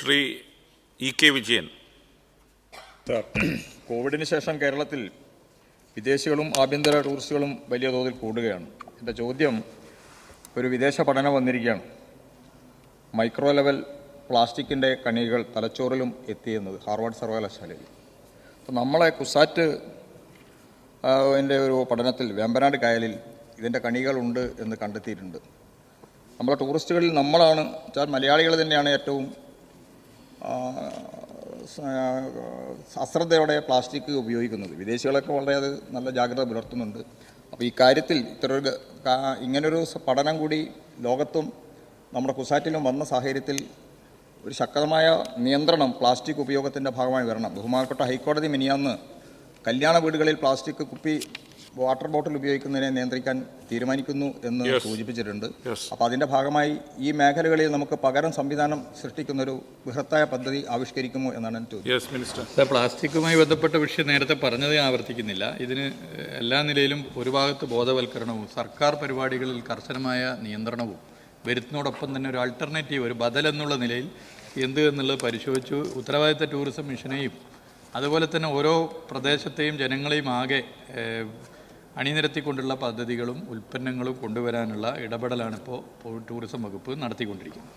ശ്രീ ഇ.കെ. വിജയൻ. കോവിഡിന് ശേഷം കേരളത്തിൽ വിദേശികളും ആഭ്യന്തര ടൂറിസ്റ്റുകളും വലിയ തോതിൽ കൂടുകയാണ്. എൻ്റെ ചോദ്യം, ഒരു വിദേശ പഠനം വന്നിരിക്കുകയാണ്. മൈക്രോ ലെവൽ പ്ലാസ്റ്റിക്കിൻ്റെ കണികകൾ തലച്ചോറിലും എത്തിയെന്നത് ഹാർവാർഡ് സർവകലാശാലയിൽ. അപ്പോൾ നമ്മളെ കുസാറ്റ് എൻ്റെ ഒരു പഠനത്തിൽ വേമ്പനാട് കായലിൽ ഇതിൻ്റെ കണികളുണ്ട് എന്ന് കണ്ടെത്തിയിട്ടുണ്ട്. നമ്മളെ ടൂറിസ്റ്റുകളിൽ നമ്മളാണ് മലയാളികൾ തന്നെയാണ് ഏറ്റവും അശ്രദ്ധയോടെ പ്ലാസ്റ്റിക് ഉപയോഗിക്കുന്നത്. വിദേശികളൊക്കെ വളരെ അത് നല്ല ജാഗ്രത പുലർത്തുന്നുണ്ട്. അപ്പോൾ ഈ കാര്യത്തിൽ ഇങ്ങനൊരു പഠനം കൂടി ലോകത്തും നമ്മുടെ കുസാറ്റിലും വന്ന സാഹചര്യത്തിൽ ഒരു ശക്തമായ നിയന്ത്രണം പ്ലാസ്റ്റിക് ഉപയോഗത്തിൻ്റെ ഭാഗമായി വരണം. ബഹുമാനപ്പെട്ട ഹൈക്കോടതി മിനിയാന്ന് കല്യാണ വീടുകളിൽ പ്ലാസ്റ്റിക് കുപ്പി, വാട്ടർ ബോട്ടിൽ ഉപയോഗിക്കുന്നതിനെ നിയന്ത്രിക്കാൻ തീരുമാനിക്കുന്നു എന്ന് സൂചിപ്പിച്ചിട്ടുണ്ട്. അപ്പോൾ അതിൻ്റെ ഭാഗമായി ഈ മേഖലകളിൽ നമുക്ക് പകരം സംവിധാനം സൃഷ്ടിക്കുന്നൊരു ബൃഹത്തായ പദ്ധതി ആവിഷ്കരിക്കുമോ എന്നാണ് എൻ്റെ ചോദ്യം. പ്ലാസ്റ്റിക്കുമായി ബന്ധപ്പെട്ട വിഷയം നേരത്തെ പറഞ്ഞത് ആവർത്തിക്കുന്നില്ല. ഇതിന് എല്ലാ നിലയിലും ഒരു ഭാഗത്ത് ബോധവൽക്കരണവും സർക്കാർ പരിപാടികളിൽ കർശനമായ നിയന്ത്രണവും വരുന്നതോടൊപ്പം തന്നെ ഒരു ആൾട്ടർനേറ്റീവ്, ഒരു ബദൽ എന്നുള്ള നിലയിൽ എന്ത് എന്നുള്ളത് പരിശോധിച്ചു ഉത്തരവാദിത്ത ടൂറിസം മിഷനെയും അതുപോലെ തന്നെ ഓരോ പ്രദേശത്തെയും ജനങ്ങളെയും ആകെ അണിനിരത്തിക്കൊണ്ടുള്ള പദ്ധതികളും ഉൽപ്പന്നങ്ങളും കൊണ്ടുവരാനുള്ള ഇടപെടലാണ് ഇപ്പോൾ ടൂറിസം വകുപ്പ് നടത്തിക്കൊണ്ടിരിക്കുന്നത്.